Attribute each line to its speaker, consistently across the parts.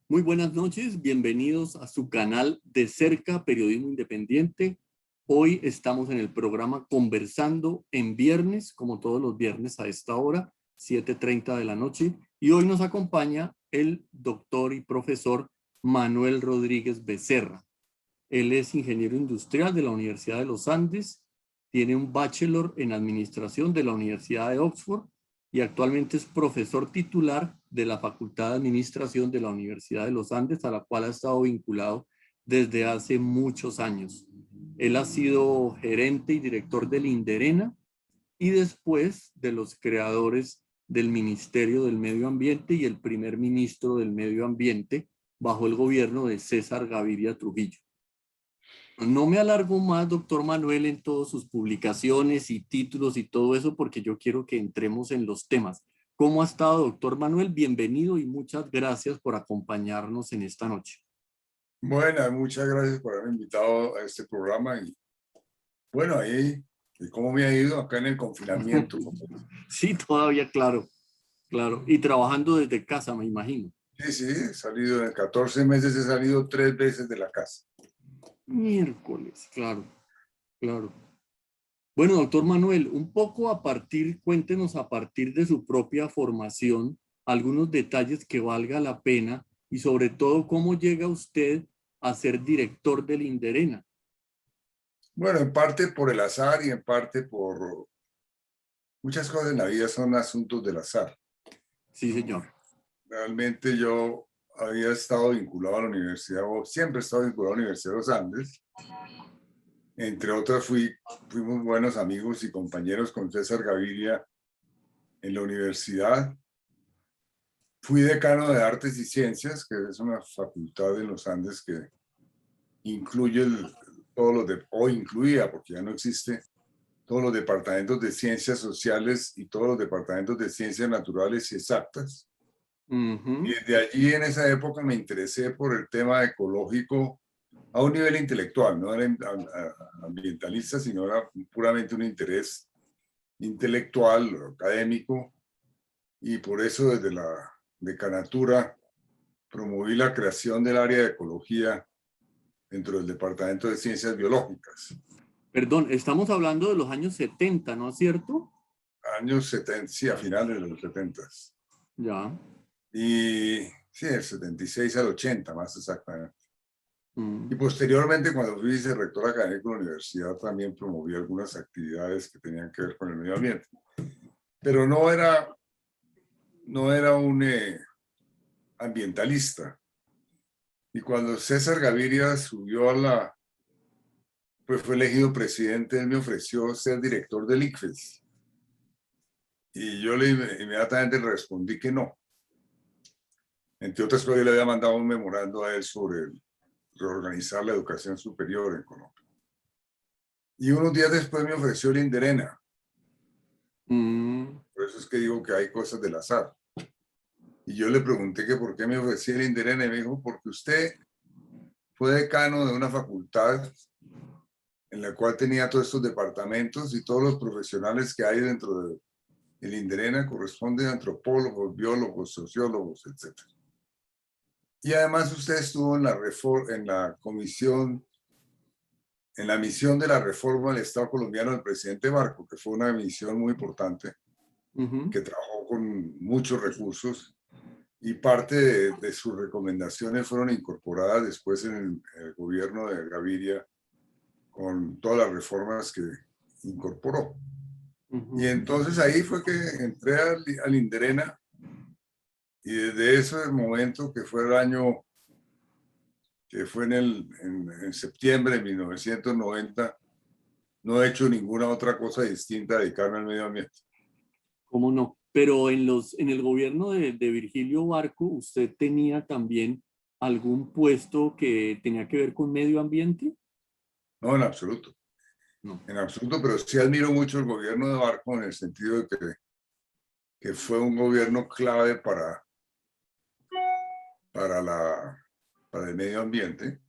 Speaker 1: Muy buenas noches, bienvenidos a su canal De Cerca, Periodismo Independiente. Hoy estamos en el programa Conversando en viernes, como todos los viernes a esta hora, 7:30 de la noche. Y hoy nos acompaña el doctor y profesor Manuel Rodríguez Becerra. Él es ingeniero industrial de la Universidad de los Andes, tiene un bachelor en administración de la Universidad de Oxford y actualmente es profesor titular de la Facultad de Administración de la Universidad de los Andes, a la cual ha estado vinculado desde hace muchos años. Él ha sido gerente y director del INDERENA y después de los creadores del Ministerio del Medio Ambiente y el primer ministro del Medio Ambiente bajo el gobierno de César Gaviria Trujillo. No me alargo más, doctor Manuel, en todas sus publicaciones y títulos y todo eso, porque yo quiero que entremos en los temas. ¿Cómo ha estado, doctor Manuel? Bienvenido y muchas gracias por acompañarnos en esta noche.
Speaker 2: Bueno, muchas gracias por haberme invitado a este programa. Y bueno, ahí, ¿cómo me ha ido acá en el confinamiento?
Speaker 1: Sí, todavía, claro, claro. Y trabajando desde casa, me imagino.
Speaker 2: Sí, he salido en 14 meses, he salido 3 veces de la casa.
Speaker 1: Miércoles, claro, claro. Bueno, doctor Manuel, un poco cuéntenos a partir de su propia formación, algunos detalles que valga la pena y sobre todo cómo llega usted a ser director del INDERENA.
Speaker 2: Bueno, en parte por el azar y en parte por muchas cosas en la vida son asuntos del azar.
Speaker 1: Sí, señor.
Speaker 2: Realmente yo había estado vinculado a la universidad, o siempre he estado vinculado a la Universidad de los Andes. Entre otras, fuimos buenos amigos y compañeros con César Gaviria en la universidad. Fui decano de Artes y Ciencias, que es una facultad en los Andes que incluye o incluía, porque ya no existe, todos los departamentos de Ciencias Sociales y todos los departamentos de Ciencias Naturales y Exactas. Y desde allí, en esa época, me interesé por el tema ecológico a un nivel intelectual. No era ambientalista, sino era puramente un interés intelectual, académico, y por eso desde la decanatura promoví la creación del área de ecología dentro del Departamento de Ciencias Biológicas.
Speaker 1: Perdón, estamos hablando de los años 70, ¿no es cierto?
Speaker 2: Años 70, sí, a finales de los 70.
Speaker 1: Ya.
Speaker 2: Y sí, del 76 al 80, más exactamente. Y
Speaker 1: Mm.
Speaker 2: posteriormente, cuando fui vicerrector académico de la universidad, también promoví algunas actividades que tenían que ver con el medio ambiente. Pero no era un ambientalista. Y cuando César Gaviria subió pues fue elegido presidente, él me ofreció ser director del ICFES. Y yo inmediatamente le respondí que no. Entre otras cosas, yo le había mandado un memorando a él sobre reorganizar la educación superior en Colombia. Y unos días después me ofreció el INDERENA. Por eso es que digo que hay cosas del azar. Y yo le pregunté que por qué me ofrecía el INDERENA y me dijo, porque usted fue decano de una facultad en la cual tenía todos estos departamentos y todos los profesionales que hay dentro del INDERENA corresponden a antropólogos, biólogos, sociólogos, etc. Y además usted estuvo en la misión de la reforma del Estado colombiano del presidente Barco, que fue una misión muy importante, que trabajó con muchos recursos y parte de sus recomendaciones fueron incorporadas después en el gobierno de Gaviria con todas las reformas que incorporó. Y entonces ahí fue que entré al INDERENA y desde ese momento, que fue el año, que fue en septiembre de 1990, no he hecho ninguna otra cosa distinta a dedicarme al medio ambiente.
Speaker 1: ¿Cómo no? Pero en el gobierno de Virgilio Barco, ¿usted tenía también algún puesto que tenía que ver con medio ambiente?
Speaker 2: No, en absoluto.
Speaker 1: No.
Speaker 2: En absoluto, pero sí admiro mucho el gobierno de Barco en el sentido de que fue un gobierno clave para el medio ambiente.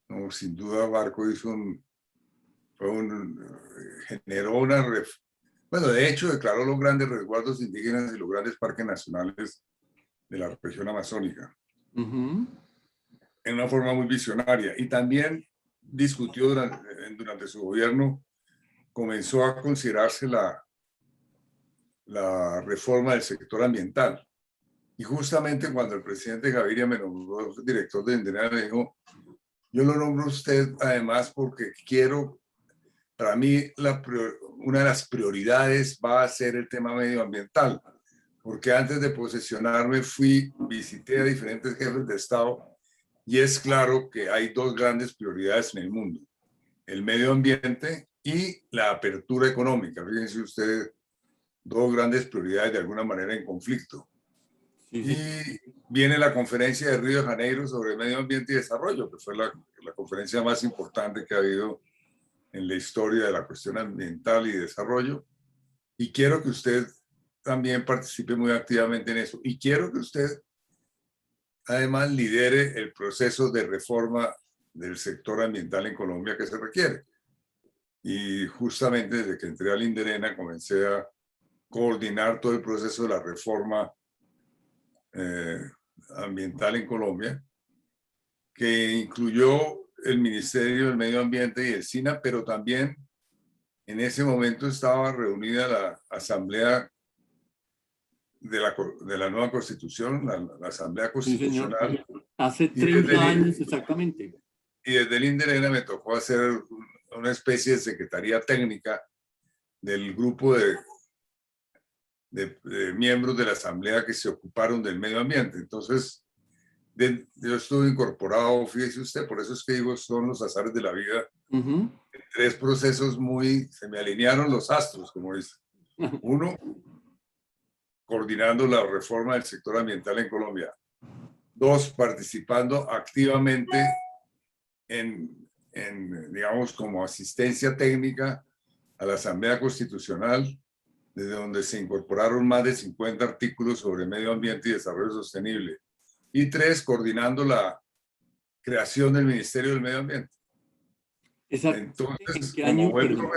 Speaker 2: No, sin duda Barco generó bueno, de hecho declaró los grandes resguardos indígenas y los grandes parques nacionales de la región amazónica.
Speaker 1: Ujú.
Speaker 2: en una forma muy visionaria. Y también discutió durante su gobierno, comenzó a considerarse la reforma del sector ambiental. Y justamente cuando el presidente Gaviria me nombró director de INDERENA, me dijo, yo lo nombro a usted además porque quiero, para mí, una de las prioridades va a ser el tema medioambiental, porque antes de posesionarme visité a diferentes jefes de Estado y es claro que hay dos grandes prioridades en el mundo, el medio ambiente y la apertura económica. Fíjense ustedes, dos grandes prioridades de alguna manera en conflicto.
Speaker 1: Sí,
Speaker 2: Y
Speaker 1: sí.
Speaker 2: viene la conferencia de Río de Janeiro sobre medio ambiente y desarrollo, que fue la conferencia más importante que ha habido en la historia de la cuestión ambiental y desarrollo. Y quiero que usted también participe muy activamente en eso. Y quiero que usted además lidere el proceso de reforma del sector ambiental en Colombia que se requiere. Y justamente desde que entré al INDERENA comencé a coordinar todo el proceso de la reforma ambiental en Colombia, que incluyó el Ministerio del Medio Ambiente y el SINA, pero también en ese momento estaba reunida la Asamblea de la nueva Constitución, la Asamblea
Speaker 1: Sí, señor.
Speaker 2: Constitucional,
Speaker 1: Hace
Speaker 2: y desde,
Speaker 1: 30 años exactamente.
Speaker 2: y desde el INDERENA me tocó hacer una especie de secretaría técnica del grupo de miembros de la Asamblea que se ocuparon del medio ambiente. Entonces, yo estuve incorporado, fíjese usted, por eso es que digo, son los azares de la vida.
Speaker 1: Ujú.
Speaker 2: Tres procesos se me alinearon los astros, como dice. Uno, coordinando la reforma del sector ambiental en Colombia. Dos, participando activamente digamos, como asistencia técnica a la Asamblea Constitucional, desde donde se incorporaron más de 50 artículos sobre medio ambiente y desarrollo sostenible. Y tres, coordinando la creación del Ministerio del Medio Ambiente.
Speaker 1: Exactamente. ¿En
Speaker 2: Entonces,
Speaker 1: qué año? Perdón.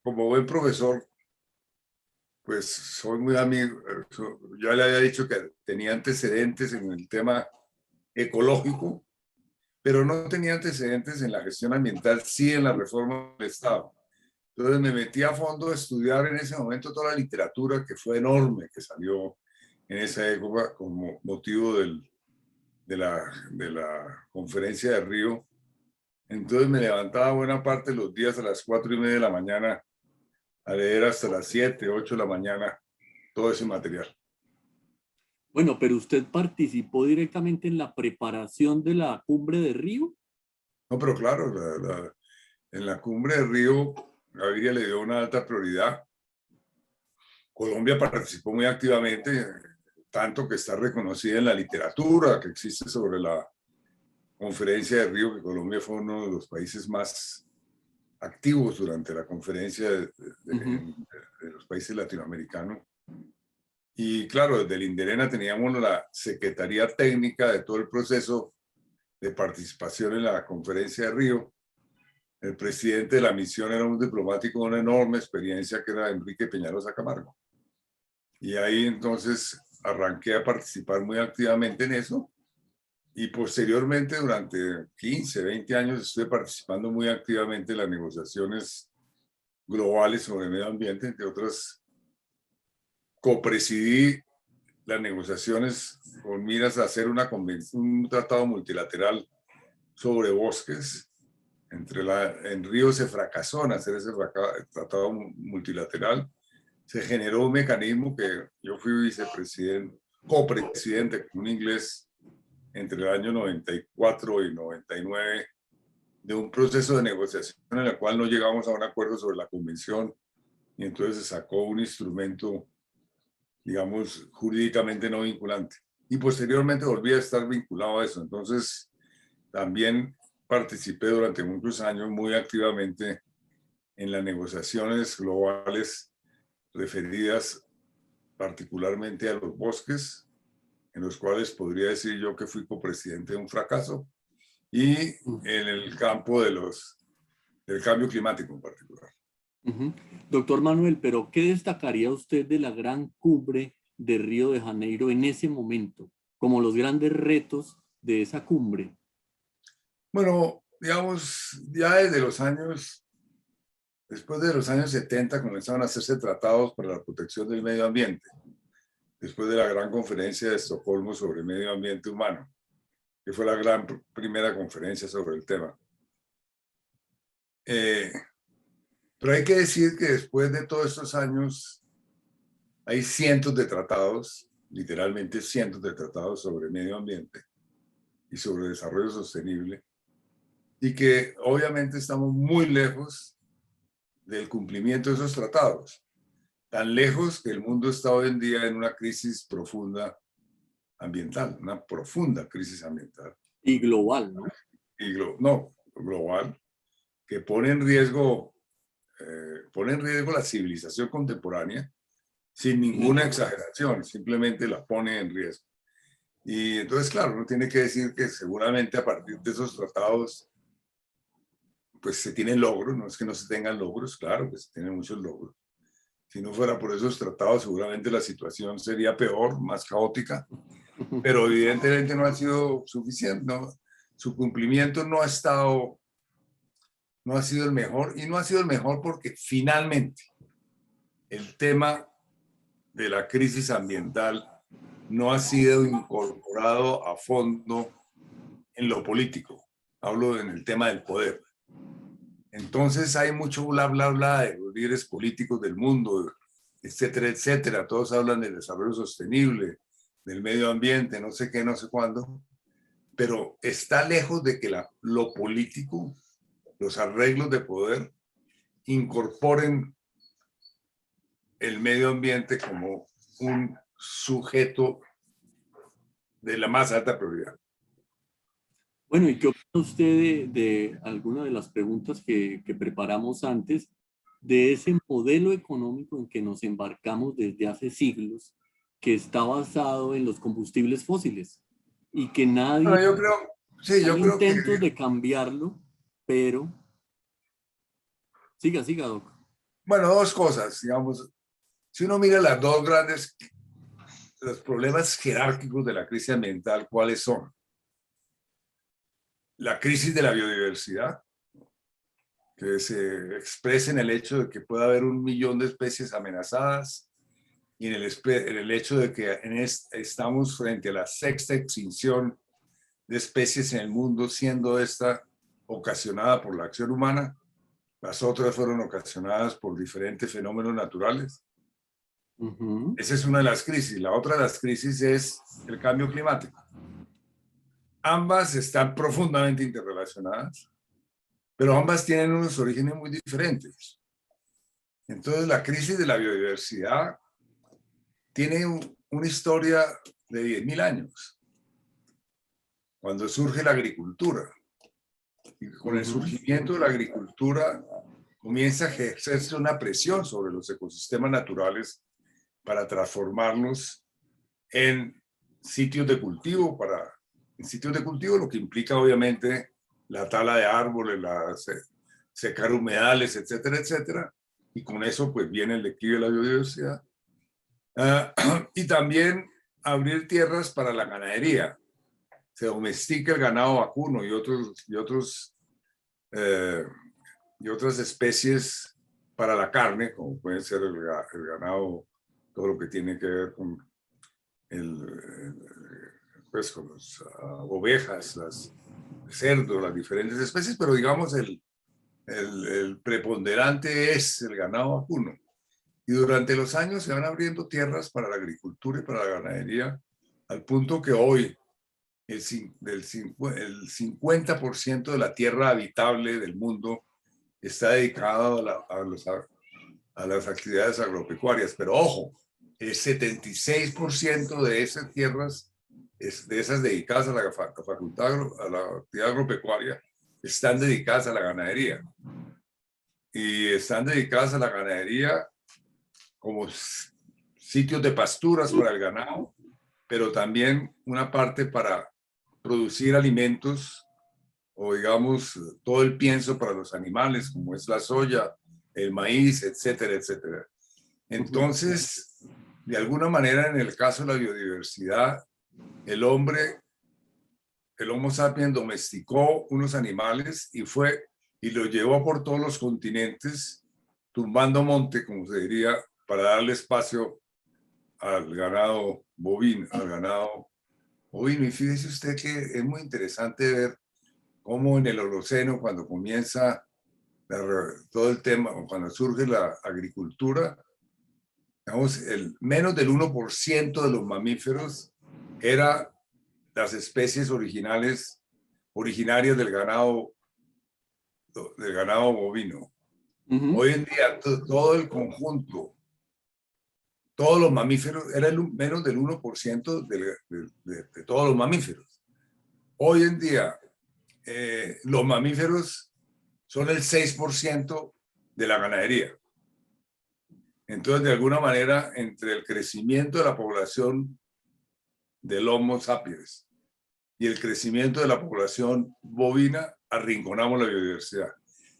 Speaker 2: como buen profesor, pues soy muy amigo, ya le había dicho que tenía antecedentes en el tema ecológico, pero no tenía antecedentes en la gestión ambiental, sí en la reforma del Estado. Entonces me metí a fondo a estudiar en ese momento toda la literatura que fue enorme, que salió en esa época como motivo de la conferencia de Río. Entonces me levantaba buena parte de los días a las 4:30 de la mañana a leer hasta las 7, 8 de la mañana todo ese material.
Speaker 1: Bueno, pero usted participó directamente en la preparación de la cumbre de Río.
Speaker 2: No, pero claro, en la cumbre de Río, Gaviria le dio una alta prioridad. Colombia participó muy activamente, tanto que está reconocida en la literatura que existe sobre la conferencia de Río, que Colombia fue uno de los países más activos durante la conferencia de los países latinoamericanos. Y claro, desde el INDERENA teníamos la Secretaría Técnica de todo el proceso de participación en la conferencia de Río. El presidente de la misión era un diplomático de una enorme experiencia que era Enrique Peñalosa Camargo. Y ahí entonces arranqué a participar muy activamente en eso. Y posteriormente, durante 15, 20 años, estuve participando muy activamente en las negociaciones globales sobre medio ambiente, entre otras, copresidí las negociaciones con miras a hacer un tratado multilateral sobre bosques. En Río se fracasó en hacer ese tratado multilateral. Se generó un mecanismo que yo fui vicepresidente, copresidente con un inglés entre el año 94 y 99, de un proceso de negociación en el cual no llegamos a un acuerdo sobre la convención y entonces se sacó un instrumento, digamos, jurídicamente no vinculante. Y posteriormente volví a estar vinculado a eso. Entonces, también participé durante muchos años muy activamente en las negociaciones globales referidas particularmente a los bosques, en los cuales podría decir yo que fui copresidente de un fracaso, y en el campo del cambio climático en particular.
Speaker 1: Doctor Manuel, pero ¿qué destacaría usted de la gran cumbre de Río de Janeiro en ese momento, como los grandes retos de esa cumbre?
Speaker 2: Bueno, digamos, ya desde los años, después de los años 70 comenzaron a hacerse tratados para la protección del medio ambiente, después de la gran conferencia de Estocolmo sobre medio ambiente humano, que fue la gran primera conferencia sobre el tema. Pero hay que decir que después de todos estos años hay cientos de tratados, literalmente cientos de tratados sobre medio ambiente y sobre desarrollo sostenible, y que obviamente estamos muy lejos del cumplimiento de esos tratados, tan lejos que el mundo está hoy en día en una crisis profunda ambiental, una profunda crisis ambiental.
Speaker 1: Y global, ¿no?
Speaker 2: Y global, que pone en riesgo la civilización contemporánea sin ninguna exageración, simplemente la pone en riesgo. Y entonces, claro, uno tiene que decir que seguramente a partir de esos tratados pues se tienen logros, no es que no se tengan logros, claro que se tienen muchos logros. Si no fuera por esos tratados, seguramente la situación sería peor, más caótica, pero evidentemente no ha sido suficiente, ¿no? Su cumplimiento no ha sido el mejor, y no ha sido el mejor porque finalmente el tema de la crisis ambiental no ha sido incorporado a fondo en lo político. Hablo en el tema del poder. Entonces hay mucho bla, bla, bla de los líderes políticos del mundo, etcétera, etcétera. Todos hablan del desarrollo sostenible, del medio ambiente, no sé qué, no sé cuándo, pero está lejos de que lo político, los arreglos de poder, incorporen el medio ambiente como un sujeto de la más alta prioridad.
Speaker 1: Bueno, ¿y qué opina usted de alguna de las preguntas que preparamos antes, de ese modelo económico en que nos embarcamos desde hace siglos, que está basado en los combustibles fósiles y que nadie,
Speaker 2: Bueno, yo creo, sí,
Speaker 1: hay
Speaker 2: yo creo que,
Speaker 1: intentos de cambiarlo, pero siga, Doc.
Speaker 2: bueno, dos cosas, digamos, si uno mira los problemas jerárquicos de la crisis ambiental, ¿cuáles son? La crisis de la biodiversidad, que se expresa en el hecho de que puede haber 1 millón de especies amenazadas y en el hecho de que estamos frente a la 6ª extinción de especies en el mundo, siendo esta ocasionada por la acción humana. Las otras fueron ocasionadas por diferentes fenómenos naturales. Esa es una de las crisis. La otra de las crisis es el cambio climático. Ambas están profundamente interrelacionadas, pero ambas tienen unos orígenes muy diferentes. Entonces, la crisis de la biodiversidad tiene una historia de 10.000 años, cuando surge la agricultura. Y con el surgimiento de la agricultura comienza a ejercerse una presión sobre los ecosistemas naturales para transformarlos en sitios de cultivo, lo que implica obviamente la tala de árboles, secar humedales, etcétera, etcétera. Y con eso pues viene el declive de la biodiversidad. Y también abrir tierras para la ganadería. Se domestica el ganado vacuno y otras especies para la carne, como pueden ser el ganado, todo lo que tiene que ver con pues con las ovejas, las cerdos, las diferentes especies, pero digamos el preponderante es el ganado vacuno. Y durante los años se van abriendo tierras para la agricultura y para la ganadería, al punto que hoy el 50% de la tierra habitable del mundo está dedicado a las actividades agropecuarias. Pero ojo, el 76% de esas tierras, de esas dedicadas a la actividad agropecuaria, están dedicadas a la ganadería. Y están dedicadas a la ganadería como sitios de pasturas para el ganado, pero también una parte para producir alimentos o digamos todo el pienso para los animales, como es la soya, el maíz, etcétera, etcétera. Entonces, de alguna manera, en el caso de la biodiversidad, el hombre el Homo sapiens domesticó unos animales y los llevó por todos los continentes, tumbando monte, como se diría, para darle espacio al ganado bovino, Y fíjese usted que es muy interesante ver cómo en el Holoceno, cuando comienza todo el tema, cuando surge la agricultura, digamos, menos del 1% de los mamíferos eran las especies originarias del ganado bovino. Hoy en día todo el conjunto, todos los mamíferos, era menos del 1% de todos los mamíferos. Hoy en día los mamíferos son el 6% de la ganadería. Entonces, de alguna manera, entre el crecimiento de la población del Homo sapiens y el crecimiento de la población bovina, arrinconamos la biodiversidad.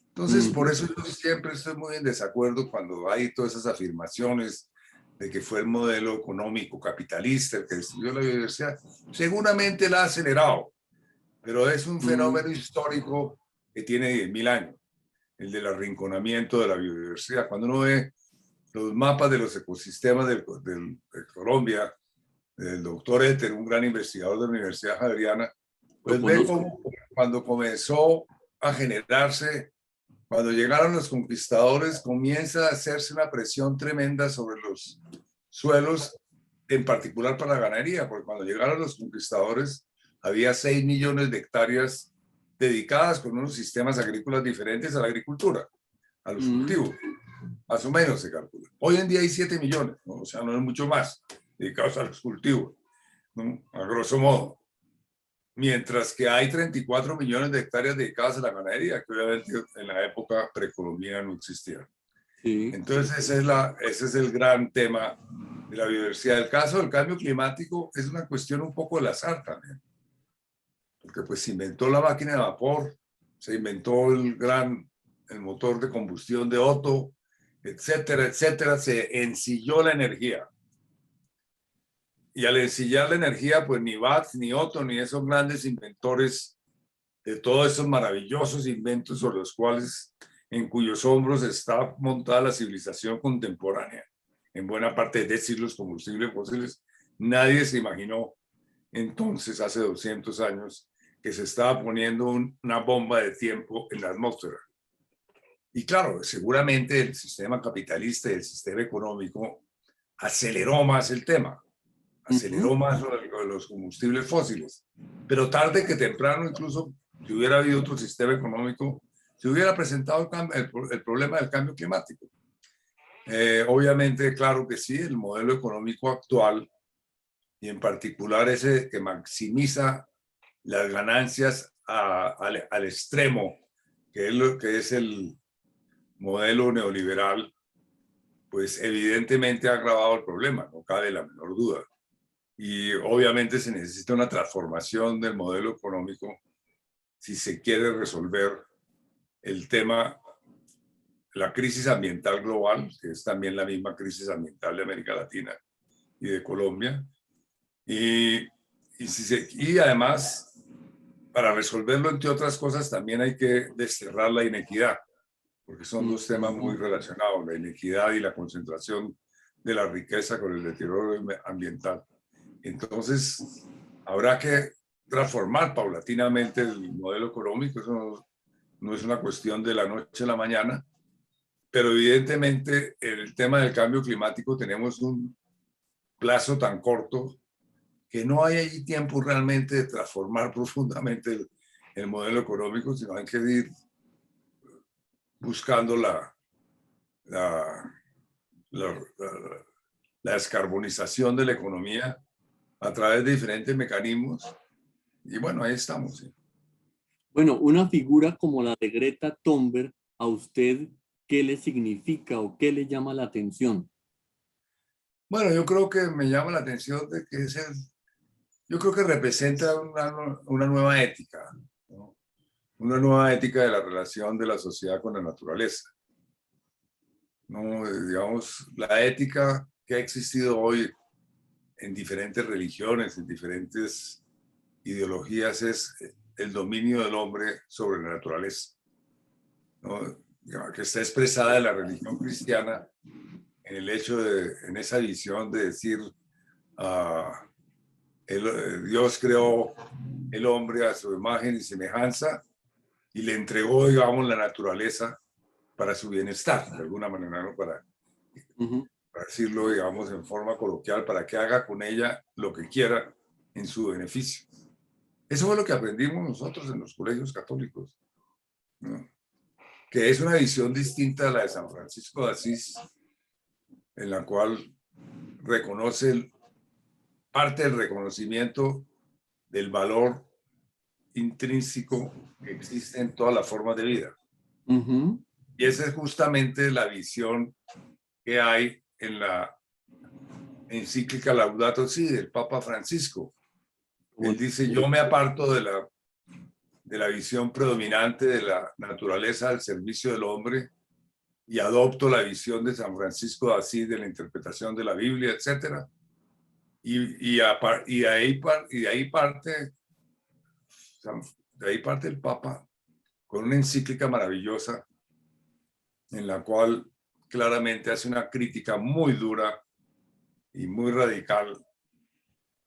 Speaker 2: Entonces, por eso yo siempre estoy muy en desacuerdo cuando hay todas esas afirmaciones de que fue el modelo económico capitalista el que destruyó la biodiversidad. Seguramente la ha acelerado, pero es un fenómeno histórico que tiene 10.000 años, el del arrinconamiento de la biodiversidad. Cuando uno ve los mapas de los ecosistemas de Colombia, del doctor Éter, un gran investigador de la Universidad Javeriana, pues ve cómo cuando comenzó a generarse, cuando llegaron los conquistadores, comienza a hacerse una presión tremenda sobre los suelos, en particular para la ganadería, porque cuando llegaron los conquistadores había 6 millones de hectáreas dedicadas con unos sistemas agrícolas diferentes a la agricultura, a los cultivos. Más o menos se calcula. Hoy en día hay 7 millones, ¿no? O sea, no es mucho más dedicados a los cultivos, ¿no? A grosso modo. Mientras que hay 34 millones de hectáreas dedicadas a la ganadería, que obviamente en la época precolombina no existían. Sí. Entonces ese es el gran tema de la biodiversidad. El caso del cambio climático es una cuestión un poco del azar también. Porque pues se inventó la máquina de vapor, se inventó el motor de combustión de Otto, etcétera, etcétera, se ensilló la energía. Y al ensillar la energía, pues ni Watt, ni Otto, ni esos grandes inventores de todos esos maravillosos inventos sobre los cuales, en cuyos hombros está montada la civilización contemporánea, en buena parte, es decir, los combustibles fósiles, nadie se imaginó entonces, hace 200 años, que se estaba poniendo una bomba de tiempo en la atmósfera. Y claro, seguramente el sistema capitalista y el sistema económico aceleró más el tema, aceleró más los combustibles fósiles, pero tarde que temprano, incluso si hubiera habido otro sistema económico, se hubiera presentado el problema del cambio climático. Obviamente, claro que sí, el modelo económico actual, y en particular ese que maximiza las ganancias al extremo, que es lo que es el modelo neoliberal, pues evidentemente ha agravado el problema, no cabe la menor duda. Y obviamente se necesita una transformación del modelo económico si se quiere resolver el tema, la crisis ambiental global, que es también la misma crisis ambiental de América Latina y de Colombia. Y además, para resolverlo, entre otras cosas, también hay que desterrar la inequidad, porque son dos temas muy relacionados, la inequidad y la concentración de la riqueza con el deterioro ambiental. Entonces, habrá que transformar paulatinamente el modelo económico, eso no es una cuestión de la noche a la mañana, pero evidentemente en el tema del cambio climático tenemos un plazo tan corto que no hay allí tiempo realmente de transformar profundamente el modelo económico, sino hay que ir buscando la descarbonización de la economía a través de diferentes mecanismos. Y bueno, ahí estamos. ¿Sí?
Speaker 1: Bueno, una figura como la de Greta Thunberg, ¿a usted qué le significa o qué le llama la atención?
Speaker 2: Bueno, yo creo que me llama la atención de que yo creo que representa una nueva ética, ¿no? Una nueva ética de la relación de la sociedad con la naturaleza. ¿No? Digamos, la ética que ha existido hoy en diferentes religiones, en diferentes ideologías es el dominio del hombre sobre la naturaleza, ¿no? Que está expresada en la religión cristiana en el hecho en esa visión de decir, Dios creó el hombre a su imagen y semejanza y le entregó, digamos, la naturaleza para su bienestar, de alguna manera, ¿no? Para decirlo, digamos, en forma coloquial, para que haga con ella lo que quiera en su beneficio. Eso fue lo que aprendimos nosotros en los colegios católicos, ¿no? Que es una visión distinta a la de San Francisco de Asís, en la cual reconoce parte del reconocimiento del valor intrínseco que existe en todas las formas de vida. Y esa es justamente la visión que hay en la encíclica Laudato Si del Papa Francisco. Él dice, yo me aparto de la visión predominante de la naturaleza al servicio del hombre y adopto la visión de San Francisco de Asís de la interpretación de la Biblia, etc. Y de ahí parte el Papa con una encíclica maravillosa en la cual claramente hace una crítica muy dura y muy radical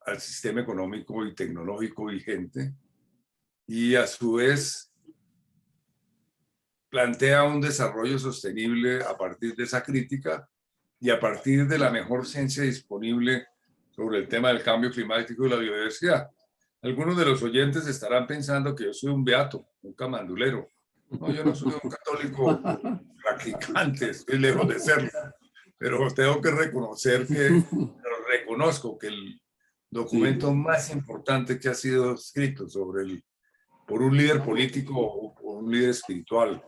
Speaker 2: al sistema económico y tecnológico vigente, y a su vez plantea un desarrollo sostenible a partir de esa crítica y a partir de la mejor ciencia disponible sobre el tema del cambio climático y la biodiversidad. Algunos de los oyentes estarán pensando que yo soy un beato, un camandulero. No, yo no soy un católico practicante, estoy lejos de serlo, pero tengo que reconocer reconozco que el documento más importante que ha sido escrito por un líder político o un líder espiritual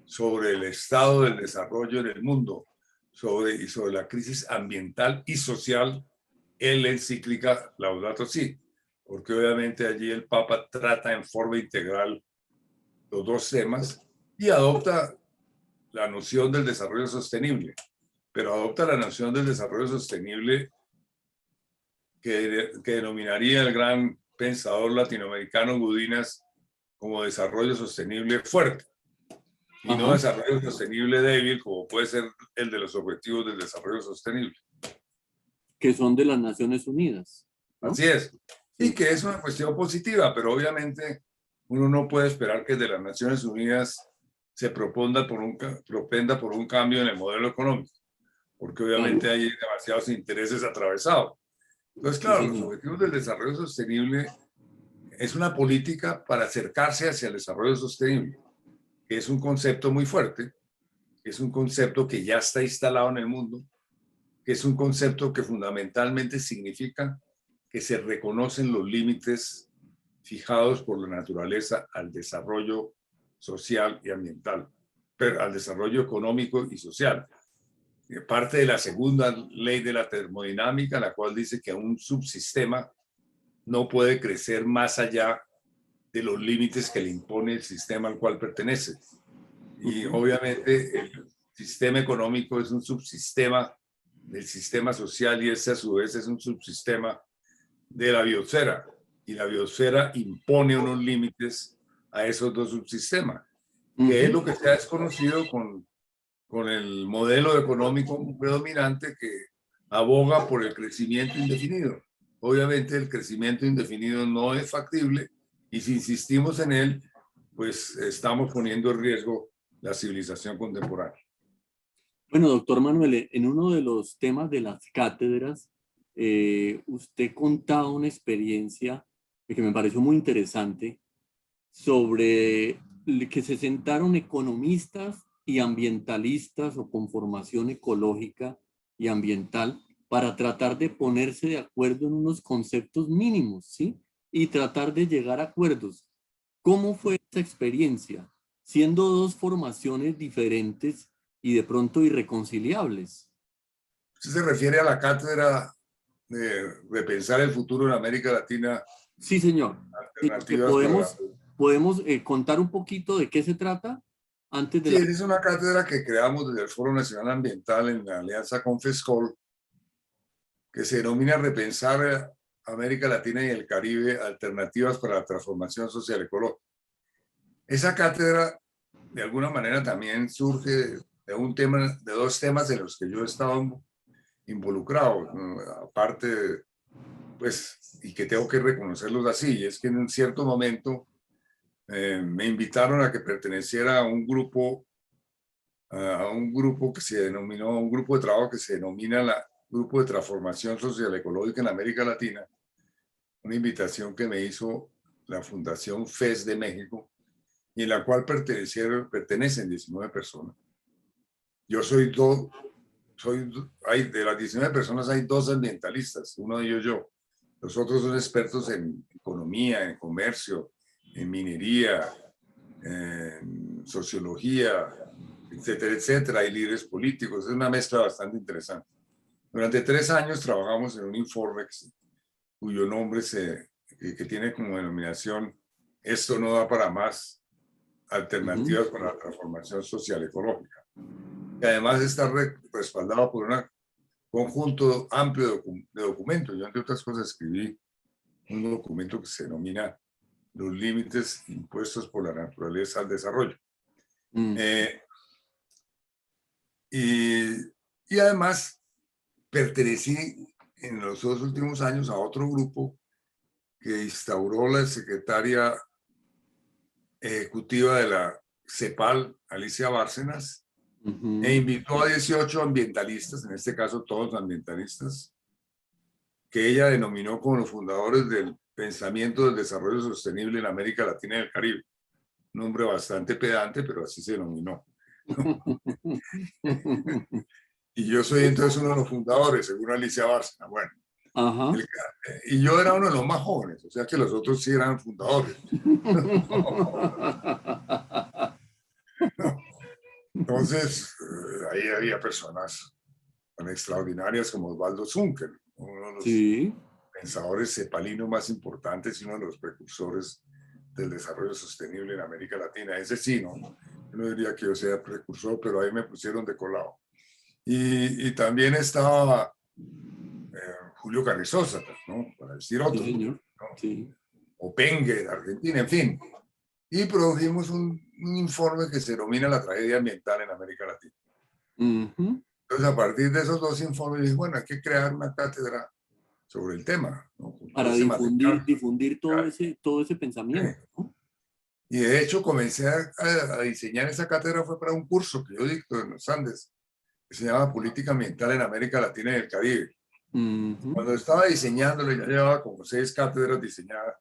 Speaker 2: sobre el estado del desarrollo en el mundo y sobre la crisis ambiental y social en la encíclica Laudato Si, porque obviamente allí el Papa trata en forma integral los dos temas y adopta la noción del desarrollo sostenible, pero adopta la noción del desarrollo sostenible que denominaría el gran pensador latinoamericano Gudinas como desarrollo sostenible fuerte y no desarrollo sostenible débil, como puede ser el de los objetivos del desarrollo sostenible.
Speaker 1: Que son de las Naciones Unidas, ¿no?
Speaker 2: Así es. Y que es una cuestión positiva, pero obviamente uno no puede esperar que de las Naciones Unidas se propenda por un cambio en el modelo económico, porque obviamente hay demasiados intereses atravesados. Entonces, claro, los objetivos del desarrollo sostenible es una política para acercarse hacia el desarrollo sostenible, que es un concepto muy fuerte, es un concepto que ya está instalado en el mundo, que es un concepto que fundamentalmente significa que se reconocen los límites fijados por la naturaleza al desarrollo social y ambiental, pero al desarrollo económico y social. Parte de la segunda ley de la termodinámica, la cual dice que un subsistema no puede crecer más allá de los límites que le impone el sistema al cual pertenece. Y obviamente el sistema económico es un subsistema del sistema social y ese a su vez es un subsistema de la biosfera. Y la biosfera impone unos límites a esos dos subsistemas, que es lo que se ha desconocido con el modelo económico predominante que aboga por el crecimiento indefinido. Obviamente el crecimiento indefinido no es factible y si insistimos en él, pues estamos poniendo en riesgo la civilización contemporánea.
Speaker 1: Bueno, doctor Manuel, en uno de los temas de las cátedras, usted contaba una experiencia que me pareció muy interesante sobre que se sentaron economistas y ambientalistas o con formación ecológica y ambiental para tratar de ponerse de acuerdo en unos conceptos mínimos, ¿sí? Y tratar de llegar a acuerdos. ¿Cómo fue esa experiencia? Siendo dos formaciones diferentes y de pronto irreconciliables.
Speaker 2: ¿Usted se refiere a la cátedra de repensar el futuro en América Latina?
Speaker 1: Sí, señor.
Speaker 2: Alternativas
Speaker 1: podemos contar un poquito de qué se trata antes de
Speaker 2: Sí, es una cátedra que creamos desde el Foro Nacional Ambiental en la alianza con FESCOL, que se denomina Repensar América Latina y el Caribe, alternativas para la transformación social ecológica. Esa cátedra, de alguna manera, también surge de un tema, de dos temas en los que yo he estado involucrado, ¿no? Aparte, pues, y que tengo que reconocerlos así, es que en un cierto momento me invitaron a que perteneciera a un grupo que se denominó, un grupo de trabajo que se denomina la Grupo de Transformación Social Ecológica en América Latina, una invitación que me hizo la Fundación FES de México, y en la cual pertenecen 19 personas. Yo de las 19 personas hay 2 ambientalistas, uno de ellos yo. Los otros son expertos en economía, en comercio, en minería, en sociología, etcétera, etcétera. Hay líderes políticos. Es una mezcla bastante interesante. Durante 3 años trabajamos en un informe cuyo nombre que tiene como denominación "Esto no da para más, alternativas para la transformación social ecológica". Y además está respaldado por un conjunto amplio de documentos. Yo, entre otras cosas, escribí un documento que se denomina "Los límites impuestos por la naturaleza al desarrollo". Y además pertenecí en los 2 últimos años a otro grupo que instauró la secretaria ejecutiva de la CEPAL, Alicia Bárcenas, e invitó a 18 ambientalistas, en este caso todos ambientalistas, que ella denominó como los fundadores del pensamiento del desarrollo sostenible en América Latina y el Caribe. Un nombre bastante pedante, pero así se denominó. Y yo soy entonces uno de los fundadores, según Alicia Bárcenas. Bueno, y yo era uno de los más jóvenes, o sea que los otros sí eran fundadores. Entonces, ahí había personas tan extraordinarias como Osvaldo Zunker, uno de los pensadores cepalinos más importantes y uno de los precursores del desarrollo sostenible en América Latina. Ese sí, yo no diría que yo sea precursor, pero ahí me pusieron de colado. Y también estaba Julio Carrizosa, ¿no? Para decir otro. ¿No? O Pengue, de Argentina, en fin. Y produjimos un informe que se denomina La tragedia ambiental en América Latina. Entonces, a partir de esos 2 informes, dije, bueno, hay que crear una cátedra sobre el tema, ¿no?
Speaker 1: Para difundir todo ese pensamiento, ¿no?
Speaker 2: Y de hecho comencé a diseñar esa cátedra, fue para un curso que yo dicto en los Andes, que se llama Política Ambiental en América Latina y el Caribe. Cuando estaba diseñándolo, ya llevaba como 6 cátedras diseñadas.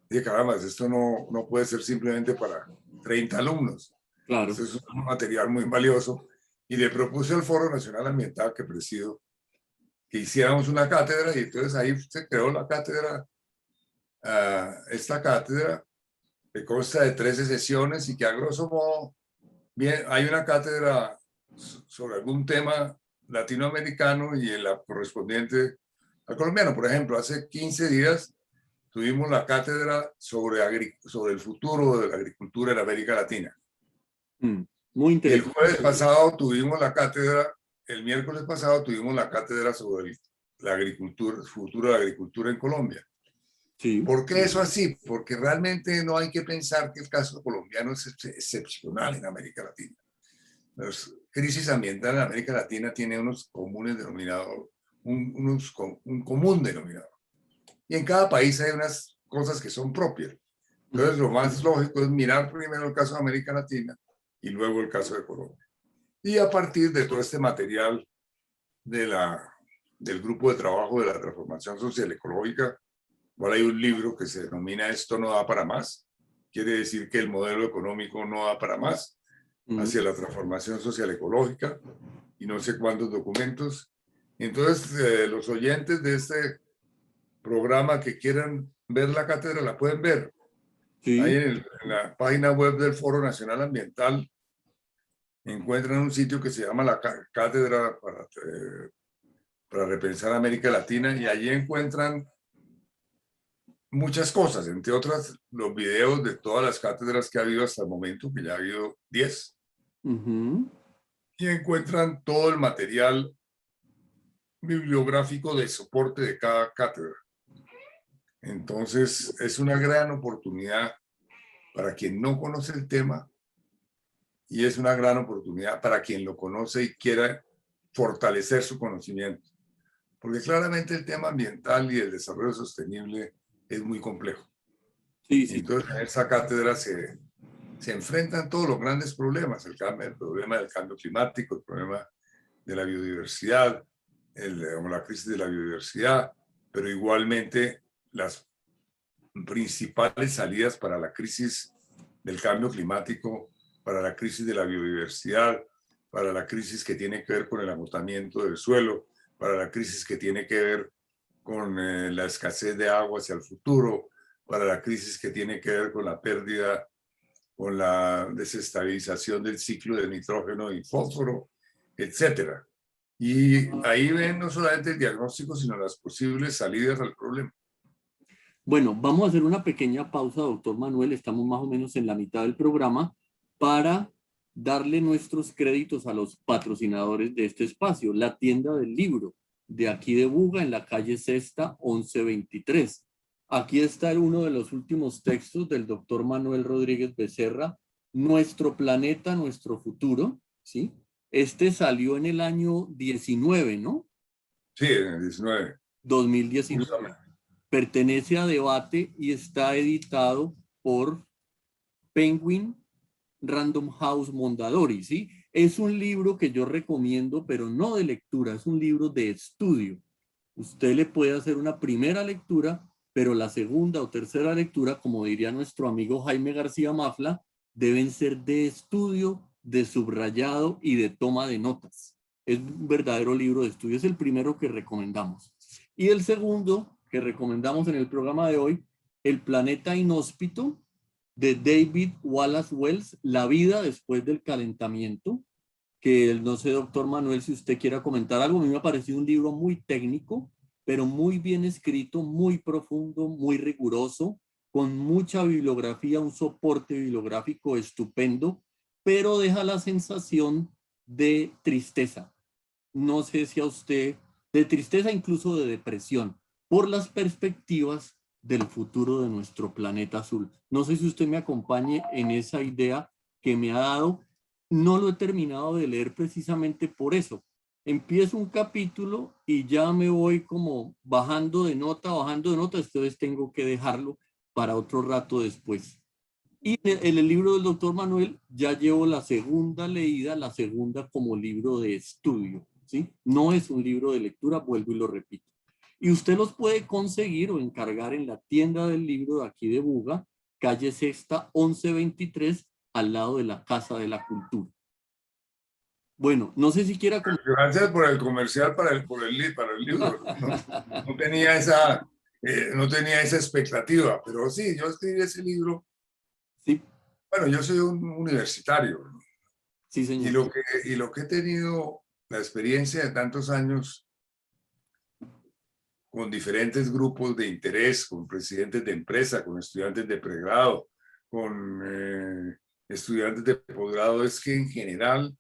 Speaker 2: Dije, caramba, esto no puede ser simplemente para 30 alumnos.
Speaker 1: Claro.
Speaker 2: Esto es un material muy valioso. Y le propuse al Foro Nacional Ambiental que presido que hiciéramos una cátedra, y entonces ahí se creó la cátedra. Esta cátedra que consta de 13 sesiones y que a grosso modo, bien, hay una cátedra sobre algún tema latinoamericano y en la correspondiente al colombiano. Por ejemplo, hace 15 días tuvimos la cátedra sobre el futuro de la agricultura en América Latina.
Speaker 1: Muy interesante.
Speaker 2: Y el jueves pasado tuvimos la cátedra, el miércoles pasado tuvimos la cátedra sobre la agricultura, el futuro de la agricultura en Colombia. ¿Por qué eso así? Porque realmente no hay que pensar que el caso colombiano es excepcional en América Latina. La crisis ambiental en América Latina tiene unos comunes denominadores, un común denominador. Y en cada país hay unas cosas que son propias. Entonces, lo más lógico es mirar primero el caso de América Latina y luego el caso de Colombia. Y a partir de todo este material del grupo de trabajo de la transformación social ecológica, ahora hay un libro que se denomina "Esto no da para más". Quiere decir que el modelo económico no da para más hacia la transformación social ecológica, y no sé cuántos documentos. Entonces, los oyentes de este programa que quieran ver la cátedra la pueden ver. Ahí en la página web del Foro Nacional Ambiental encuentran un sitio que se llama la Cátedra para Repensar América Latina, y allí encuentran muchas cosas, entre otras los videos de todas las cátedras que ha habido hasta el momento, que ya ha habido 10. Y encuentran todo el material bibliográfico de soporte de cada cátedra. Entonces, es una gran oportunidad para quien no conoce el tema y es una gran oportunidad para quien lo conoce y quiera fortalecer su conocimiento. Porque claramente el tema ambiental y el desarrollo sostenible es muy complejo.
Speaker 1: Sí,
Speaker 2: Y
Speaker 1: sí.
Speaker 2: entonces en esa cátedra se enfrentan todos los grandes problemas, el problema del cambio climático, el problema de la biodiversidad, o la crisis de la biodiversidad, pero igualmente las principales salidas para la crisis del cambio climático, para la crisis de la biodiversidad, para la crisis que tiene que ver con el agotamiento del suelo, para la crisis que tiene que ver con la escasez de agua hacia el futuro, para la crisis que tiene que ver con la pérdida, con la desestabilización del ciclo de nitrógeno y fósforo, etcétera. Y ahí ven no solamente el diagnóstico, sino las posibles salidas al problema.
Speaker 1: Bueno, vamos a hacer una pequeña pausa, doctor Manuel. Estamos más o menos en la mitad del programa para darle nuestros créditos a los patrocinadores de este espacio, la tienda del libro de aquí de Buga, en la calle Sexta 1123. Aquí está uno de los últimos textos del doctor Manuel Rodríguez Becerra, Nuestro planeta, nuestro futuro, ¿sí? Este salió en el año 19, ¿no?
Speaker 2: Sí, en el 19.
Speaker 1: 2019.
Speaker 2: Justamente.
Speaker 1: Pertenece a Debate y está editado por Penguin Random House Mondadori, ¿sí? Es un libro que yo recomiendo, pero no de lectura, es un libro de estudio. Usted le puede hacer una primera lectura, pero la segunda o tercera lectura, como diría nuestro amigo Jaime García Mafla, deben ser de estudio, de subrayado y de toma de notas. Es un verdadero libro de estudio, es el primero que recomendamos. Y el segundo que recomendamos en el programa de hoy, El planeta inhóspito, de David Wallace Wells, La vida después del calentamiento, que no sé, doctor Manuel, si usted quiera comentar algo. A mí me ha parecido un libro muy técnico, pero muy bien escrito, muy profundo, muy riguroso, con mucha bibliografía, un soporte bibliográfico estupendo, pero deja la sensación de tristeza. No sé si a usted, de tristeza, incluso de depresión, por las perspectivas del futuro de nuestro planeta azul. No sé si usted me acompañe en esa idea que me ha dado. No lo he terminado de leer precisamente por eso. Empiezo un capítulo y ya me voy como bajando de nota, entonces tengo que dejarlo para otro rato después. Y en el libro del doctor Manuel ya llevo la segunda leída, la segunda como libro de estudio, ¿sí? No es un libro de lectura, vuelvo y lo repito. Y usted los puede conseguir o encargar en la tienda del libro de aquí de Buga, calle Sexta 1123, al lado de la Casa de la Cultura. Bueno, no sé si quiera...
Speaker 2: Gracias por el comercial para el libro. No tenía no tenía esa expectativa, pero sí, yo escribí ese libro.
Speaker 1: Sí.
Speaker 2: Bueno, yo soy un universitario, ¿no?
Speaker 1: Sí, señor.
Speaker 2: Y lo que he tenido, la experiencia de tantos años con diferentes grupos de interés, con presidentes de empresa, con estudiantes de pregrado, con estudiantes de posgrado, es que en general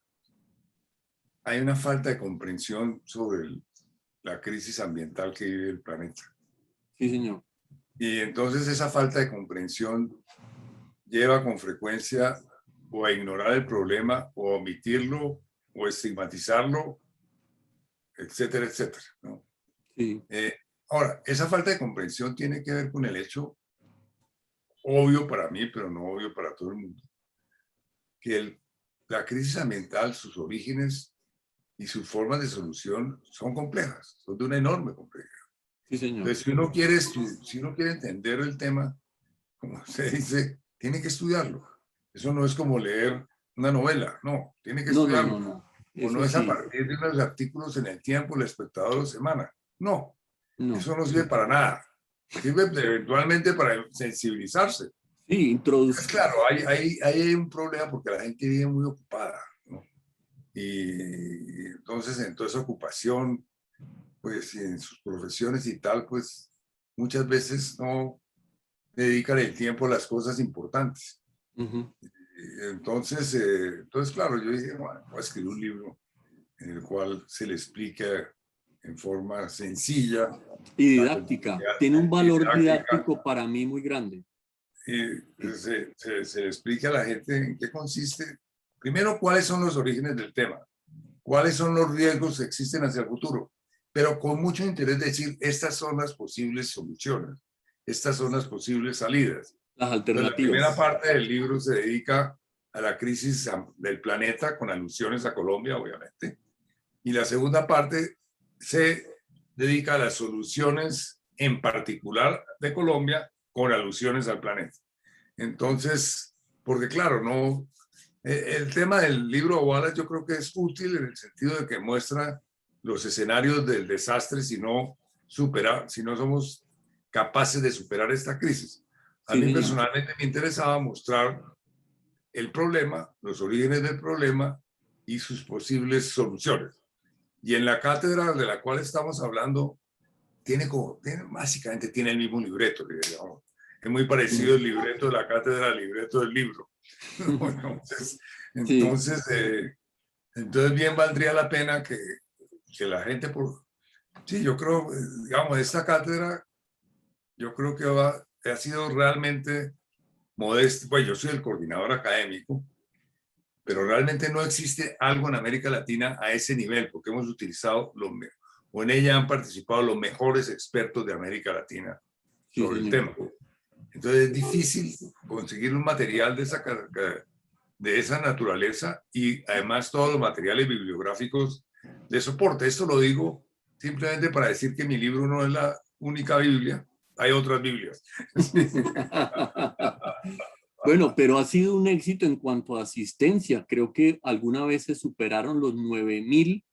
Speaker 2: hay una falta de comprensión sobre la crisis ambiental que vive el planeta.
Speaker 1: Sí, señor.
Speaker 2: Y entonces esa falta de comprensión lleva con frecuencia o a ignorar el problema, o a omitirlo, o estigmatizarlo, etcétera, etcétera, ¿no?
Speaker 1: Sí.
Speaker 2: Ahora, esa falta de comprensión tiene que ver con el hecho, obvio para mí, pero no obvio para todo el mundo, que la crisis ambiental, sus orígenes y sus formas de solución son complejas, son de una enorme complejidad.
Speaker 1: Sí, señor.
Speaker 2: Entonces, si uno quiere entender el tema, como se dice, tiene que estudiarlo. Eso no es como leer una novela, no, tiene que estudiarlo.
Speaker 1: No.
Speaker 2: O no
Speaker 1: Eso
Speaker 2: es a
Speaker 1: sí.
Speaker 2: partir de unos artículos en El Tiempo, El Espectador o Semana. No,
Speaker 1: No.
Speaker 2: eso no sirve para nada. Sirve eventualmente para sensibilizarse.
Speaker 1: Sí,
Speaker 2: Es claro, hay un problema porque la gente vive muy ocupada, ¿no? Y entonces en toda esa ocupación, pues en sus profesiones y tal, pues muchas veces no dedican el tiempo a las cosas importantes. Entonces, claro, yo dije, bueno, voy a escribir un libro en el cual se le explica en forma sencilla.
Speaker 1: Y didáctica. Tiene un valor didáctico para mí muy grande.
Speaker 2: Se le explica a la gente en qué consiste. Primero, cuáles son los orígenes del tema, cuáles son los riesgos que existen hacia el futuro, pero con mucho interés decir, estas son las posibles soluciones, estas son las posibles salidas.
Speaker 1: Las
Speaker 2: Entonces, la
Speaker 1: alternativas.
Speaker 2: primera parte del libro se dedica a la crisis del planeta, con alusiones a Colombia, obviamente, y la segunda parte se dedica a las soluciones en particular de Colombia, con alusiones al planeta. Entonces, porque claro, no, el tema del libro de Wallace yo creo que es útil en el sentido de que muestra los escenarios del desastre si no somos capaces de superar esta crisis. A mí personalmente me interesaba mostrar el problema, los orígenes del problema y sus posibles soluciones. Y en la cátedra de la cual estamos hablando, básicamente tiene el mismo libreto, digamos. Es muy parecido el libreto de la cátedra al libreto del libro. Entonces bien valdría la pena que la gente, sí, yo creo, digamos, esta cátedra, yo creo que ha sido realmente modesta. Pues yo soy el coordinador académico, pero realmente no existe algo en América Latina a ese nivel, porque hemos utilizado o en ella han participado los mejores expertos de América Latina sobre el tema. Entonces es difícil conseguir un material de esa naturaleza y además todos los materiales bibliográficos de soporte. Esto lo digo simplemente para decir que mi libro no es la única Biblia, hay otras Biblias.
Speaker 1: Bueno, pero ha sido un éxito en cuanto a asistencia. Creo que alguna vez se superaron los 9.000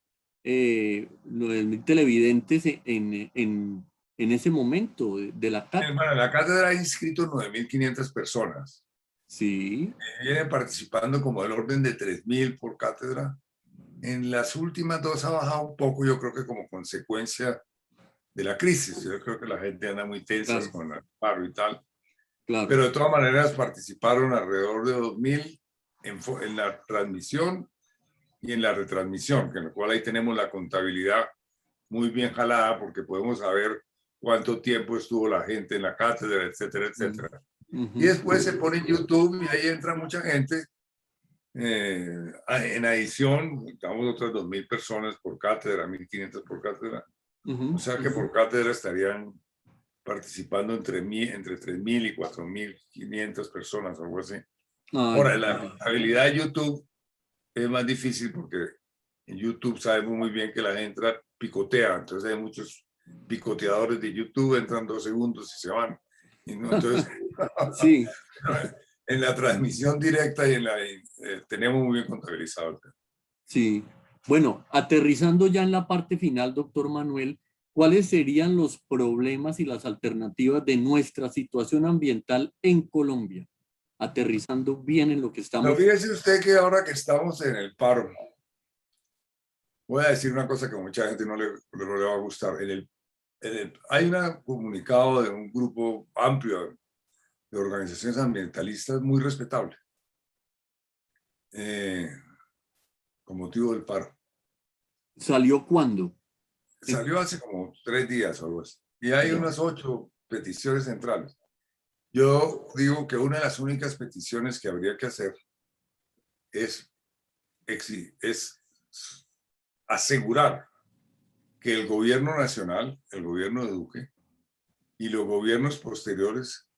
Speaker 1: televidentes en ese momento de la cátedra.
Speaker 2: Bueno, en la cátedra hay inscritos 9.500 personas.
Speaker 1: Sí.
Speaker 2: Vienen participando como del orden de 3.000 por cátedra. En las últimas dos ha bajado un poco, yo creo que como consecuencia de la crisis. Yo creo que la gente anda muy tensa con el paro y tal. Claro. Pero de todas maneras participaron alrededor de 2.000 en la transmisión y en la retransmisión, con lo cual ahí tenemos la contabilidad muy bien jalada porque podemos saber cuánto tiempo estuvo la gente en la cátedra, etcétera, etcétera. Y después se pone en YouTube y ahí entra mucha gente. En adición, estamos otras 2.000 personas por cátedra, 1.500 por cátedra. O sea que por cátedra estarían participando entre 3.000 y 4.500 personas, algo así. Ahora, la habilidad de YouTube es más difícil porque en YouTube sabemos muy bien que la gente picotea, entonces hay muchos picoteadores de YouTube, entran 2 segundos y se van. Y no, entonces,
Speaker 1: sí.
Speaker 2: En la transmisión directa y tenemos muy bien contabilizado.
Speaker 1: Sí. Bueno, aterrizando ya en la parte final, doctor Manuel, ¿cuáles serían los problemas y las alternativas de nuestra situación ambiental en Colombia? Aterrizando bien en lo que estamos...
Speaker 2: No, fíjese usted que ahora que estamos en el paro, voy a decir una cosa que a mucha gente no le va a gustar. Hay un comunicado de un grupo amplio de organizaciones ambientalistas muy respetable con motivo del paro.
Speaker 1: ¿Salió cuándo?
Speaker 2: Salió hace como 3 días o algo así. Y hay unas 8 peticiones centrales. Yo digo que una de las únicas peticiones que habría que hacer es asegurar que el gobierno nacional, el gobierno de Duque y los gobiernos posteriores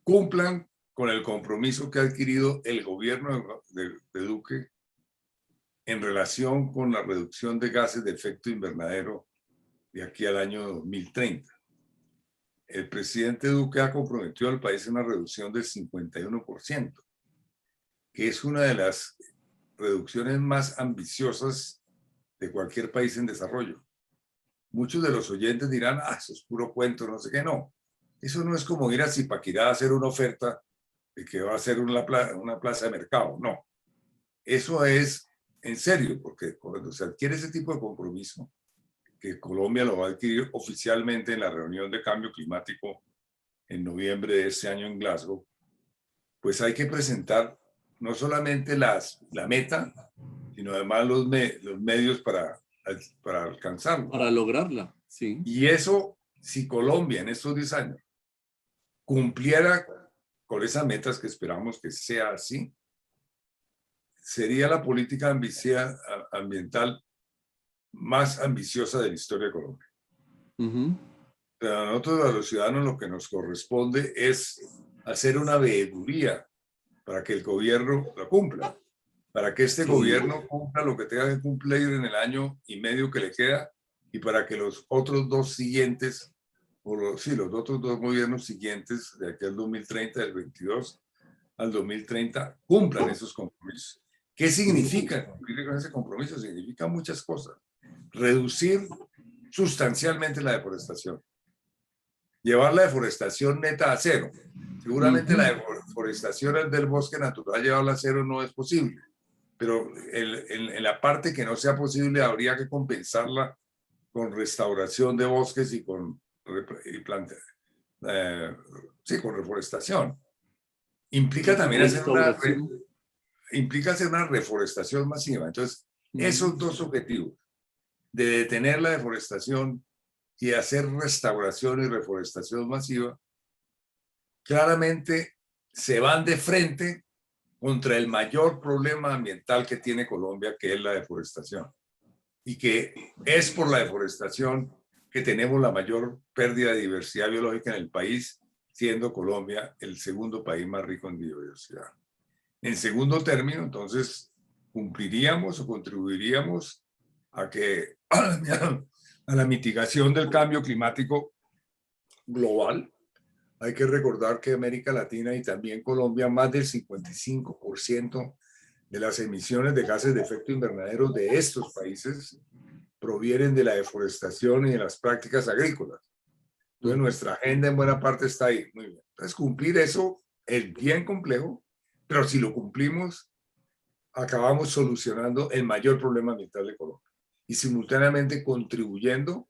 Speaker 2: cumplan con el compromiso que ha adquirido el gobierno de Duque en relación con la reducción de gases de efecto invernadero de aquí al año 2030. El presidente Duque ha comprometido al país en una reducción del 51%, que es una de las reducciones más ambiciosas de cualquier país en desarrollo. Muchos de los oyentes dirán, eso es puro cuento, no sé qué, no. Eso no es como ir a Zipaquirá a hacer una oferta de que va a ser una plaza de mercado, no. Eso es en serio, porque cuando se adquiere ese tipo de compromiso, que Colombia lo va a adquirir oficialmente en la reunión de cambio climático en noviembre de este año en Glasgow, pues hay que presentar no solamente la meta, sino además los medios para para alcanzarlo.
Speaker 1: Para lograrla, sí.
Speaker 2: Y eso, si Colombia en estos 10 años cumpliera con esas metas que esperamos que sea así, sería la política ambiental más ambiciosa de la historia de Colombia. Pero a nosotros, a los ciudadanos, lo que nos corresponde es hacer una veeduría para que el gobierno lo cumpla, para que este gobierno cumpla lo que tenga que cumplir en el año y medio que le queda, y para que los otros dos siguientes, los otros dos gobiernos siguientes, de aquí al 2030, del 22 al 2030, cumplan esos compromisos. ¿Qué significa cumplir con ese compromiso? Significa muchas cosas. Reducir sustancialmente la deforestación. Llevar la deforestación neta a cero. Seguramente la deforestación del bosque natural llevarla a cero no es posible, pero en la parte que no sea posible habría que compensarla con restauración de bosques y con reforestación. Implica también hacer una reforestación masiva. Entonces, esos dos objetivos, de detener la deforestación y hacer restauración y reforestación masiva, claramente se van de frente contra el mayor problema ambiental que tiene Colombia, que es la deforestación. Y que es por la deforestación que tenemos la mayor pérdida de diversidad biológica en el país, siendo Colombia el segundo país más rico en biodiversidad. En segundo término, entonces, cumpliríamos o contribuiríamos a la mitigación del cambio climático global. Hay que recordar que América Latina y también Colombia, más del 55% de las emisiones de gases de efecto invernadero de estos países provienen de la deforestación y de las prácticas agrícolas. Entonces, nuestra agenda en buena parte está ahí. Muy bien. Entonces, cumplir eso es bien complejo, pero si lo cumplimos, acabamos solucionando el mayor problema ambiental de Colombia y simultáneamente contribuyendo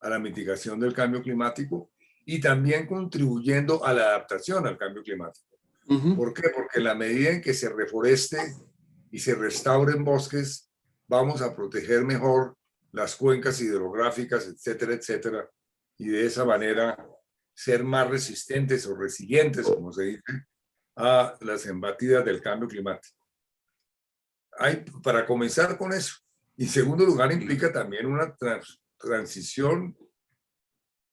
Speaker 2: a la mitigación del cambio climático y también contribuyendo a la adaptación al cambio climático. ¿Por qué? Porque en la medida en que se reforeste y se restauren bosques, vamos a proteger mejor las cuencas hidrográficas, etcétera, etcétera, y de esa manera ser más resistentes o resilientes, como se dice, a las embatidas del cambio climático. Para comenzar con eso. Y en segundo lugar, implica también una transición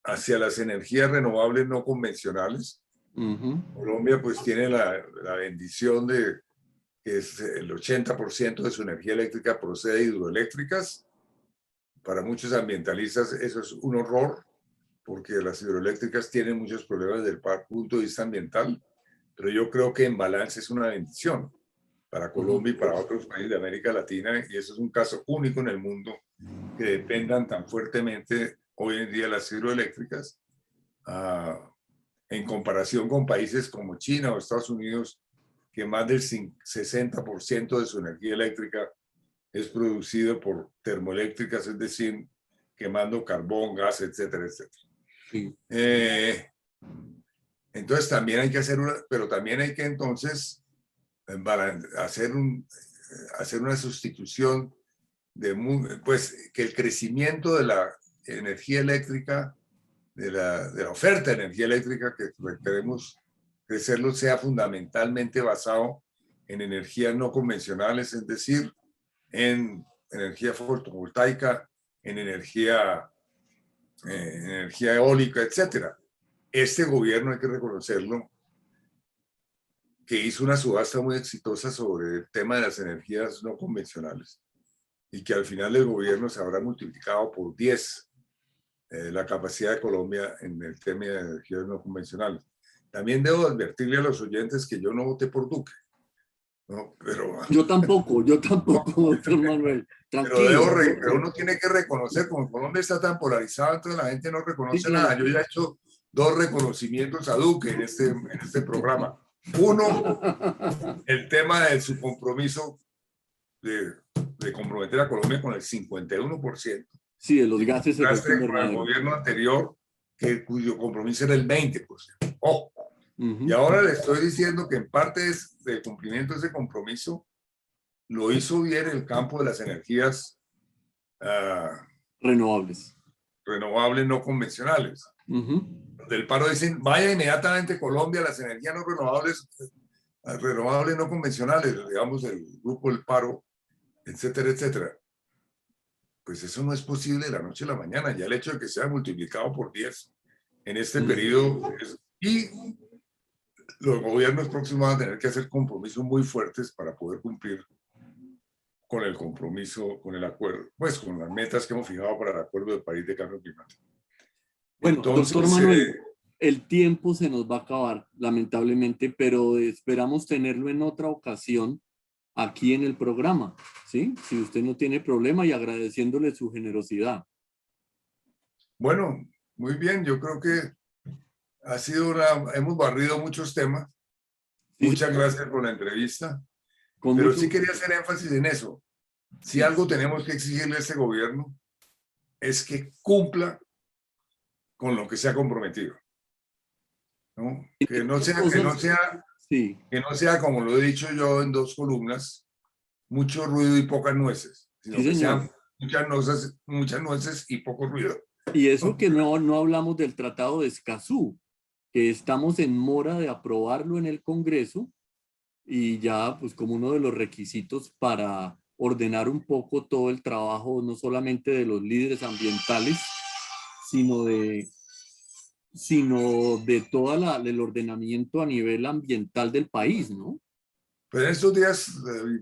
Speaker 2: hacia las energías renovables no convencionales. Colombia pues tiene la bendición de que el 80% de su energía eléctrica procede de hidroeléctricas. Para muchos ambientalistas eso es un horror, porque las hidroeléctricas tienen muchos problemas desde el punto de vista ambiental, pero yo creo que en balance es una bendición para Colombia y para otros países de América Latina, y eso es un caso único en el mundo, que dependan tan fuertemente hoy en día las hidroeléctricas, en comparación con países como China o Estados Unidos, que más del 60% de su energía eléctrica es producido por termoeléctricas, es decir, quemando carbón, gas, etcétera, etcétera. Sí. Entonces también hay que hacer pero también hay que entonces hacer una sustitución pues que el crecimiento de la energía eléctrica, de la oferta de energía eléctrica que queremos crecerlo, sea fundamentalmente basado en energías no convencionales, es decir, en energía fotovoltaica, en energía eólica, etcétera. Este gobierno, hay que reconocerlo, que hizo una subasta muy exitosa sobre el tema de las energías no convencionales y que al final el gobierno se habrá multiplicado por 10 la capacidad de Colombia en el tema de energías no convencionales. También debo advertirle a los oyentes que yo no voté por Duque, ¿no? Pero,
Speaker 1: yo tampoco, doctor Manuel. Tranquilo.
Speaker 2: Pero uno tiene que reconocer, como Colombia está tan polarizado, entonces la gente no reconoce nada. Yo ya he hecho 2 reconocimientos a Duque en este programa. Uno, el tema de su compromiso de comprometer a Colombia con el 51%.
Speaker 1: Sí, de los gases de efecto
Speaker 2: invernadero. Con el gobierno anterior, cuyo compromiso era el 20%. Oh. Y ahora le estoy diciendo que en parte del cumplimiento de ese compromiso lo hizo bien el campo de las energías
Speaker 1: Renovables.
Speaker 2: renovables no convencionales. Del paro dicen, vaya inmediatamente Colombia a las energías no renovables no convencionales, digamos el grupo del paro, etcétera, etcétera. Pues eso no es posible de la noche a la mañana. Ya el hecho de que sea multiplicado por 10 en este periodo y los gobiernos próximos van a tener que hacer compromisos muy fuertes para poder cumplir con el compromiso, con el acuerdo, pues con las metas que hemos fijado para el Acuerdo de París de Cambio Climático.
Speaker 1: Bueno,
Speaker 2: entonces,
Speaker 1: doctor Manuel, el tiempo se nos va a acabar, lamentablemente, pero esperamos tenerlo en otra ocasión aquí en el programa, ¿sí? Si usted no tiene problema, y agradeciéndole su generosidad.
Speaker 2: Bueno, muy bien, yo creo que ha sido hemos barrido muchos temas. Sí, muchas gracias por la entrevista. Pero sí quería hacer énfasis en eso. Si algo tenemos que exigirle a este gobierno es que cumpla con lo que se ha comprometido, ¿no? Que no sea, como lo he dicho yo en 2 columnas, mucho ruido y pocas nueces, sino que sean muchas nueces y poco ruido.
Speaker 1: Y eso que no hablamos del Tratado de Escazú, que estamos en mora de aprobarlo en el Congreso, y ya pues como uno de los requisitos para ordenar un poco todo el trabajo, no solamente de los líderes ambientales, sino de todo el ordenamiento a nivel ambiental del país, ¿no?
Speaker 2: Pero en estos días,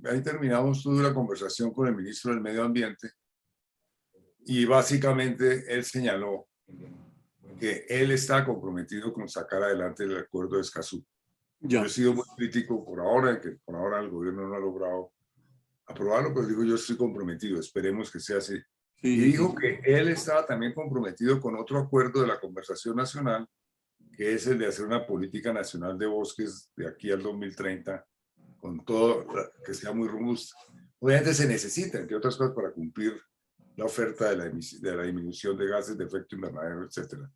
Speaker 2: ahí terminamos, tuve una conversación con el ministro del Medio Ambiente y básicamente él señaló que él está comprometido con sacar adelante el Acuerdo de Escazú. Yo he sido muy crítico por ahora, que por ahora el gobierno no ha logrado aprobarlo, pero digo, yo estoy comprometido, esperemos que sea así. Y dijo que él estaba también comprometido con otro acuerdo de la conversación nacional, que es el de hacer una política nacional de bosques de aquí al 2030, con todo, que sea muy robusta. Obviamente se necesita, entre otras cosas, para cumplir la oferta de la disminución de gases de efecto invernadero, etcétera.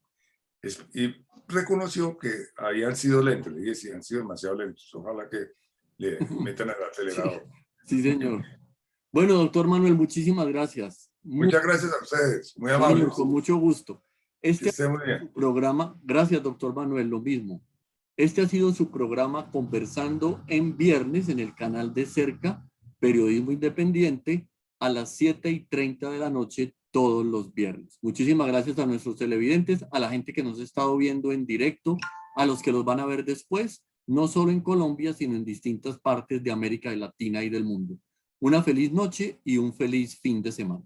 Speaker 2: Y reconoció que habían sido lentos, le dije, sí, han sido demasiado lentos, ojalá que le metan el acelerador.
Speaker 1: Sí, señor. Bueno, doctor Manuel, muchísimas gracias.
Speaker 2: Muchas gracias a ustedes, muy amables.
Speaker 1: Bueno, con mucho gusto.
Speaker 2: Que esté muy bien.
Speaker 1: Programa, gracias doctor Manuel, lo mismo. Este ha sido su programa Conversando en Viernes en el canal de Cerca, Periodismo Independiente, a las 7:30 de la noche todos los viernes. Muchísimas gracias a nuestros televidentes, a la gente que nos ha estado viendo en directo, a los que los van a ver después, no solo en Colombia, sino en distintas partes de América Latina y del mundo. Una feliz noche y un feliz fin de semana.